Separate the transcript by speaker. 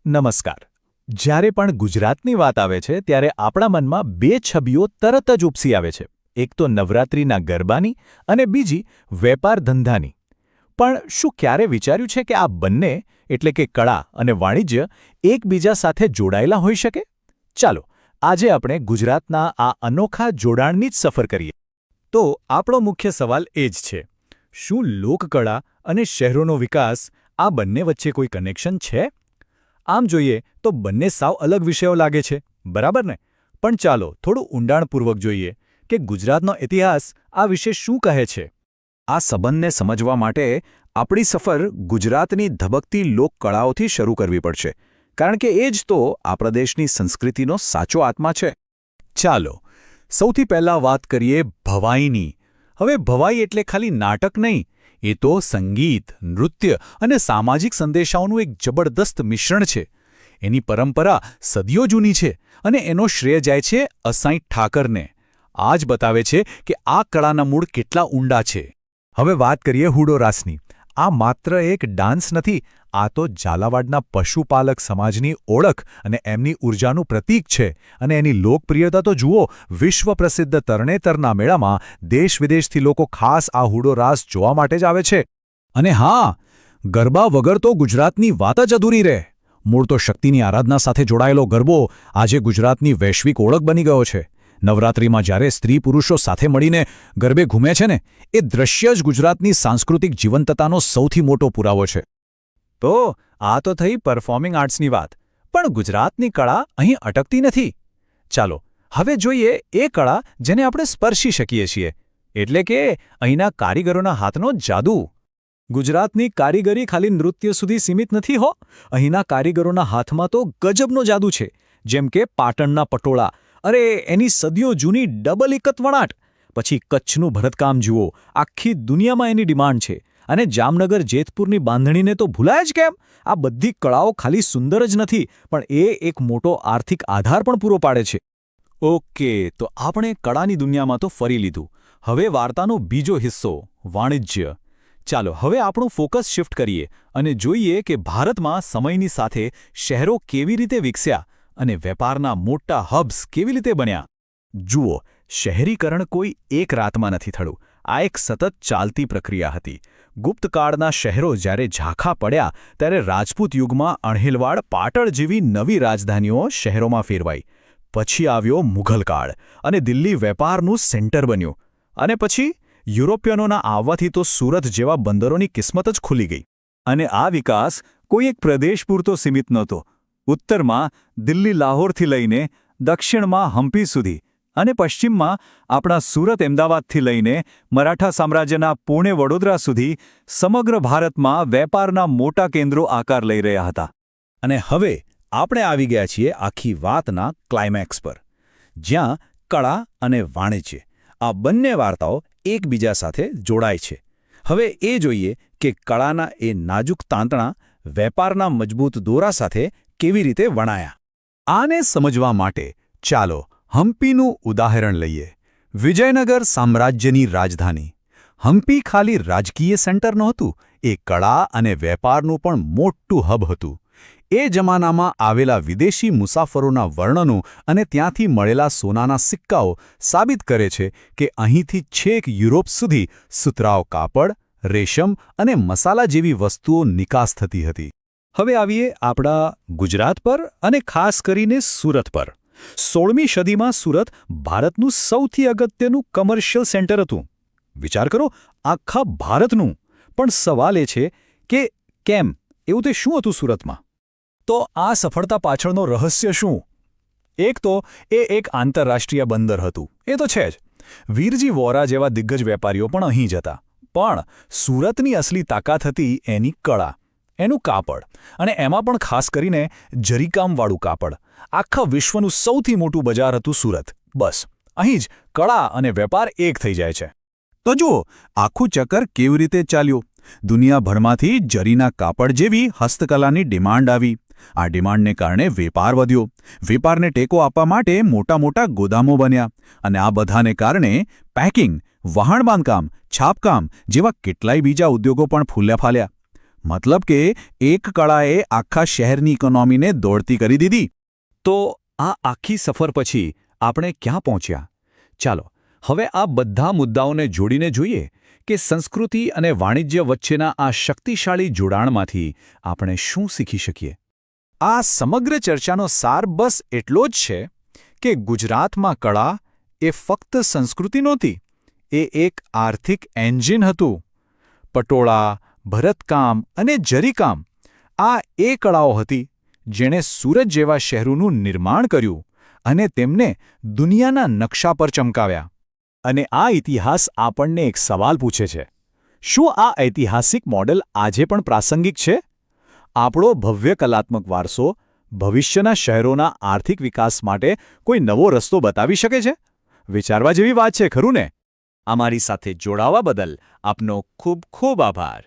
Speaker 1: નમસ્કાર. જ્યારે પણ ગુજરાતની વાત આવે છે ત્યારે આપણા મનમાં બે છબીઓ તરત જ ઉપસી આવે છે. એક તો નવરાત્રિના ગરબાની અને બીજી વેપાર ધંધાની. પણ શું ક્યારે વિચાર્યું છે કે આ બંને એટલે કે કળા અને વાણિજ્ય એકબીજા સાથે જોડાયેલા હોઈ શકે? ચાલો આજે આપણે ગુજરાતના આ અનોખા જોડાણની જ સફર કરીએ. તો આપણો મુખ્ય સવાલ એ જ છે, શું લોકકળા અને શહેરોનો વિકાસ આ બંને વચ્ચે કોઈ કનેક્શન છે? આમ જોઈએ તો બંને સાવ અલગ વિષયો લાગે છે, બરાબર ને? પણ ચાલો થોડું ઊંડાણપૂર્વક જોઈએ કે ગુજરાતનો ઇતિહાસ આ વિશે શું કહે છે. આ સંબંધને સમજવા માટે આપણી સફર ગુજરાતની ધબકતી લોકકળાઓથી શરૂ કરવી પડશે, કારણ કે એ જ તો આ પ્રદેશની સંસ્કૃતિનો સાચો આત્મા છે. ચાલો સૌથી પહેલાં વાત કરીએ ભવાઈની. હવે ભવાઈ એટલે ખાલી નાટક નહીં, એ તો સંગીત, નૃત્ય અને સામાજિક સંદેશાઓનું એક જબરદસ્ત મિશ્રણ છે. એની પરંપરા સદીઓ જૂની છે અને એનો શ્રેય જાય છે અસાઈ ઠાકરને. આ જ બતાવે છે કે આ કળાના મૂળ કેટલા ઊંડા છે. હવે વાત કરીએ હુડો રાસની. આ માત્ર એક ડાન્સ નથી, આ તો ઝાલાવાડના પશુપાલક સમાજની ઓળખ અને એમની ઊર્જાનું પ્રતીક છે. અને એની લોકપ્રિયતા તો જુઓ, વિશ્વ પ્રસિદ્ધ તરણેતરના મેળામાં દેશ-વિદેશથી લોકો ખાસ આ હુડો રાસ જોવા માટે જ આવે છે. અને હા, ગરબા વગર તો ગુજરાતની વાત જ અધૂરી રહે. મૂળ તો શક્તિની આરાધના સાથે જોડાયેલો ગરબો આજે ગુજરાતની વૈશ્વિક ઓળખ બની ગયો છે. નવરાત્રિમાં જ્યારે સ્ત્રી પુરુષો સાથે મળીને ગરબે ઘૂમે છે ને, એ દ્રશ્ય જ ગુજરાતની સાંસ્કૃતિક જીવંતતાનો સૌથી મોટો પુરાવો છે. તો આ તો થઈ પરફોર્મિંગ આર્ટ્સની વાત, પણ ગુજરાતની કળા અહીં અટકતી નથી. ચાલો હવે જોઈએ એ કળા જેને આપણે સ્પર્શી શકીએ છીએ, એટલે કે અહીંના કારીગરોના હાથનો જાદુ. ગુજરાતની કારીગરી ખાલી નૃત્ય સુધી સીમિત નથી હો. અહીંના કારીગરોના હાથમાં તો ગજબનો જાદુ છે. જેમ કે પાટણના પટોળા, અરે એની સદીઓ જૂની ડબલ ઇકત વણાટ. પછી કચ્છનું ભરતકામ જુઓ, આખી દુનિયામાં એની ડિમાન્ડ છે. અને જામનગર જેતપુરની બાંધણીને તો ભૂલાય જ કેમ? આ બધી કળાઓ ખાલી સુંદર જ નથી, પણ એ એક મોટો આર્થિક આધાર પણ પૂરો પાડે છે. ઓકે, તો આપણે કળાની દુનિયામાં તો ફરી લીધું. હવે વાર્તાનો બીજો હિસ્સો, વાણિજ્ય. ચાલો હવે આપણું ફોકસ શિફ્ટ કરીએ અને જોઈએ કે ભારતમાં સમયની સાથે શહેરો કેવી રીતે વિકસ્યા અને વેપારના મોટા હબ્સ કેવી રીતે બન્યા. જુઓ, શહેરીકરણ કોઈ એક રાતમાં નથી થયું. આ એક સતત ચાલતી પ્રક્રિયા હતી. ગુપ્તકાળના શહેરો જ્યારે ઝાંખા પડ્યા ત્યારે રાજપૂત યુગમાં અણહિલવાડ, પાટણ જેવી નવી રાજધાનીઓ શહેરોમાં ફેરવાઈ. પછી આવ્યો મુઘલકાળ અને દિલ્હી વેપારનું સેન્ટર બન્યું. અને પછી યુરોપિયનોના આવવાથી તો સુરત જેવા બંદરોની કિસ્મત જ ખુલી ગઈ. અને આ વિકાસ કોઈ એક પ્રદેશ પૂરતો સીમિત નહોતો. ઉત્તરમાં દિલ્હી લાહોરથી લઈને દક્ષિણમાં હમ્પી સુધી અને પશ્ચિમમાં આપણા સુરત અમદાવાદથી લઈને મરાઠા સામ્રાજ્યના પુણે વડોદરા સુધી સમગ્ર ભારતમાં વેપારના મોટા કેન્દ્રો આકાર લઈ રહ્યા હતા. અને હવે આપણે આવી ગયા છીએ આખી વાતના ક્લાઇમેક્સ પર, જ્યાં કળા અને વાણિજ્ય આ બંને વાર્તાઓ એકબીજા સાથે જોડાય છે. હવે એ જોઈએ કે કળાના એ નાજુક તાંતણા વેપારના મજબૂત દોરા સાથે કેવી રીતે વણાયા. આને સમજવા માટે ચાલો હમ્પીનું ઉદાહરણ લઈએ. વિજયનગર સામ્રાજ્યની રાજધાની. હમ્પી ખાલી રાજકીય સેન્ટર નહોતું, એ કળા અને વેપારનું પણ મોટું હબ હતું. એ જમાનામાં આવેલા વિદેશી મુસાફરોના વર્ણનો અને ત્યાંથી મળેલા સોનાના સિક્કાઓ સાબિત કરે છે કે અહીંથી છેક યુરોપ સુધી સુતરાઉ કાપડ, રેશમ અને મસાલા જેવી વસ્તુઓ નિકાસ થતી હતી. હવે આવીએ આપણા ગુજરાત પર અને ખાસ કરીને સુરત પર. 16મી સદીમાં સુરત ભારતનું સૌથી અગત્યનું કમર્શિયલ સેન્ટર હતું. વિચાર કરો, આખા ભારતનું. પણ સવાલ એ છે કે કેમ? એવું તે શું હતું સુરતમાં? તો આ સફળતા પાછળનો રહસ્ય શું? એક તો એ એક આંતરરાષ્ટ્રીય બંદર હતું, એ તો છે જ. વીરજી વોરા જેવા દિગ્ગજ વેપારીઓ પણ અહીં જ હતા. પણ સુરતની અસલી તાકાત હતી એની કળા, એનું કાપડ. અને એમાં પણ ખાસ કરીને જરીકામવાળું કાપડ. આખા વિશ્વનું સૌથી મોટું બજાર હતું સુરત. બસ અહીં જ કળા અને વેપાર એક થઈ જાય છે. તો જુઓ, આખું ચક્કર કેવી રીતે ચાલ્યું. દુનિયાભરમાંથી જરીના કાપડ જેવી હસ્તકલાની ડિમાન્ડ આવી. આ ડિમાન્ડને કારણે વેપાર વધ્યો. વેપારને ટેકો આપવા માટે મોટા મોટા ગોદામો બન્યા. અને આ બધાને કારણે પેકિંગ, વહાણ બાંધકામ, છાપકામ જેવા કેટલાય બીજા ઉદ્યોગો પણ ફૂલ્યા ફાલ્યા.
Speaker 2: મતલબ કે એક કળાએ આખા શહેરની ઇકોનોમીને દોડતી કરી દીધી.
Speaker 3: તો આ આખી સફર પછી આપણે ક્યાં પહોંચ્યા? ચાલો હવે આ બધા મુદ્દાઓને જોડીને જોઈએ કે સંસ્કૃતિ અને વાણિજ્ય વચ્ચેના આ શક્તિશાળી જોડાણમાંથી આપણે શું શીખી શકીએ.
Speaker 1: આ સમગ્ર ચર્ચાનો સાર બસ એટલો જ છે કે ગુજરાતમાં કળા એ ફક્ત સંસ્કૃતિ નહોતી, એ એક આર્થિક એન્જિન હતું. પટોળા, ભરતકામ અને જરીકામ આ એ કળાઓ હતી જેણે સુરત જેવા શહેરોનું નિર્માણ કર્યું અને તેમને દુનિયાના નકશા પર ચમકાવ્યા. અને આ ઇતિહાસ આપણને એક સવાલ પૂછે છે: શું આ ઐતિહાસિક મોડેલ આજે પણ પ્રાસંગિક છે? આપણો ભવ્ય કલાત્મક વારસો ભવિષ્યના શહેરોના આર્થિક વિકાસ માટે કોઈ નવો રસ્તો બતાવી શકે છે? વિચારવા જેવી વાત છે, ખરું ને? અમારી સાથે જોડાવા બદલ આપનો ખૂબ ખૂબ આભાર.